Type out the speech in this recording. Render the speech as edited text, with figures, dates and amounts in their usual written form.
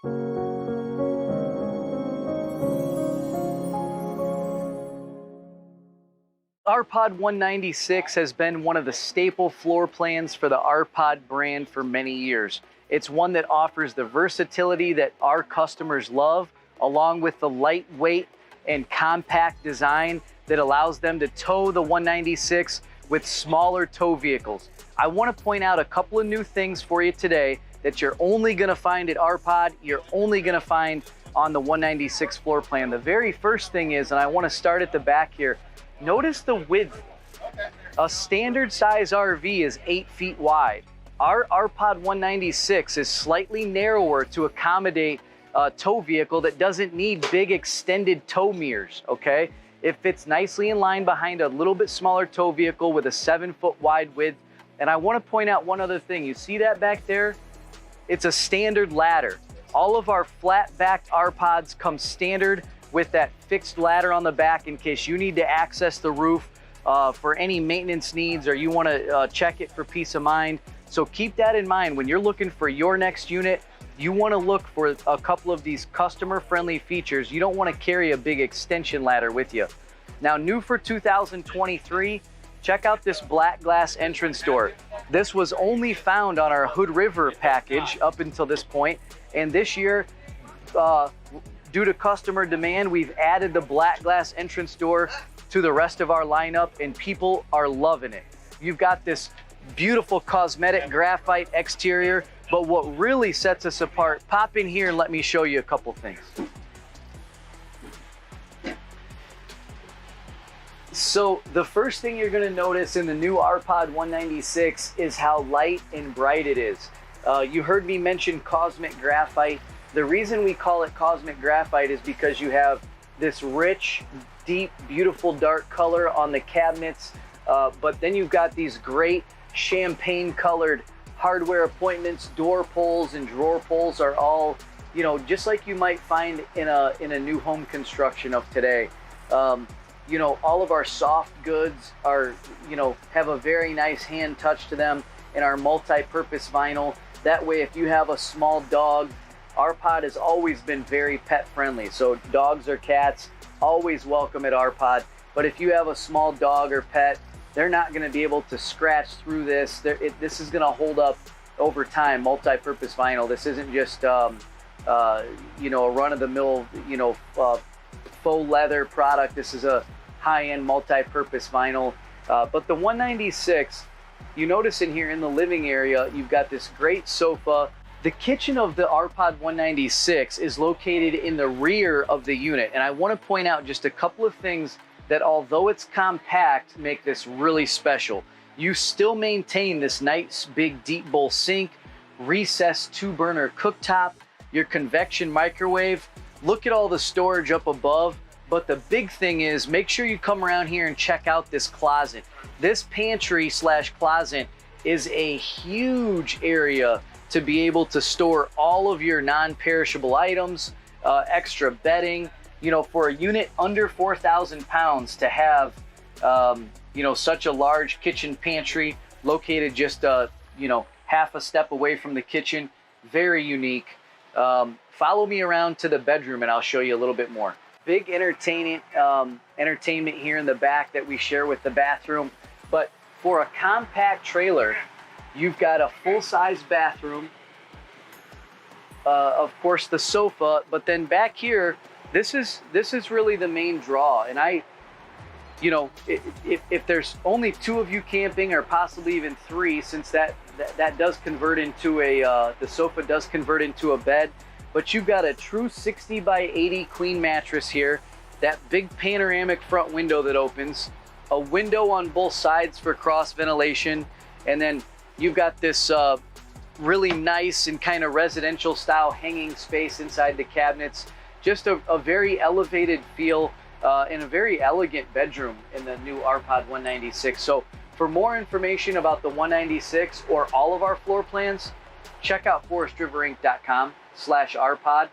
Rpod 196 has been one of the staple floor plans for the Rpod brand for many years. It's one that offers the versatility that our customers love, along with the lightweight and compact design that allows them to tow the 196 with smaller tow vehicles. I want to point out a couple of new things for you today that you're only going to find at Rpod, you're only going to find on the 196 floor plan. The very first thing is, and I want to start at the back here, notice the width. A standard size RV is 8 feet wide. Our Rpod 196 is slightly narrower to accommodate a tow vehicle that doesn't need big extended tow mirrors, okay? It fits nicely in line behind a little bit smaller tow vehicle with a 7-foot wide width. And I want to point out one other thing. You see that back there? It's a standard ladder. All of our flat-backed Rpods come standard with that fixed ladder on the back in case you need to access the roof for any maintenance needs, or you want to check it for peace of mind. So keep that in mind when you're looking for your next unit. You want to look for a couple of these customer-friendly features. You don't want to carry a big extension ladder with you. Now, new for 2023, check out this black glass entrance door. This was only found on our Hood River package up until this point, and this year, due to customer demand, we've added the black glass entrance door to the rest of our lineup, and people are loving it. You've got this beautiful cosmetic graphite exterior, but what really sets us apart, pop in here and let me show you a couple things. So the first thing you're going to notice in the new Rpod 196 is how light and bright it is. You heard me mention cosmic graphite. The reason we call it cosmic graphite is because you have this rich, deep, beautiful dark color on the cabinets, but then you've got these great champagne colored hardware appointments. Door pulls and drawer pulls are all, you know, just like you might find in a new home construction of today. You know, all of our soft goods are, you know, have a very nice hand touch to them, and our multi-purpose vinyl. That way, if you have a small dog, Rpod has always been very pet friendly. So dogs or cats, always welcome at Rpod. But if you have a small dog or pet, they're not going to be able to scratch through this. This is going to hold up over time. Multi-purpose vinyl. This isn't just you know, a run-of-the-mill, you know, faux leather product. This is a high-end multi-purpose vinyl. But the 196, you notice in here in the living area, you've got this great sofa. The kitchen of the Rpod 196 is located in the rear of the unit. And I want to point out just a couple of things that, although it's compact, make this really special. You still maintain this nice big deep bowl sink, recessed 2-burner cooktop, your convection microwave. Look at all the storage up above. But the big thing is, make sure you come around here and check out this closet. This pantry slash closet is a huge area to be able to store all of your non-perishable items, extra bedding. You know, for a unit under 4,000 pounds to have, you know, such a large kitchen pantry located just, you know, half a step away from the kitchen, very unique. Follow me around to the bedroom and I'll show you a little bit more. Big entertainment here in the back that we share with the bathroom. But for a compact trailer, you've got a full-size bathroom, of course the sofa, but then back here, this is really the main draw. And you know, if there's only 2 of you camping, or possibly even 3, since that does convert into the sofa does convert into a bed. But you've got a true 60 by 80 queen mattress here, that big panoramic front window that opens, a window on both sides for cross ventilation, and then you've got this really nice and kind of residential style hanging space inside the cabinets. Just a very elevated feel and a very elegant bedroom in the new Rpod 196. So for more information about the 196 or all of our floor plans, check out forestriverinc.com/Rpod.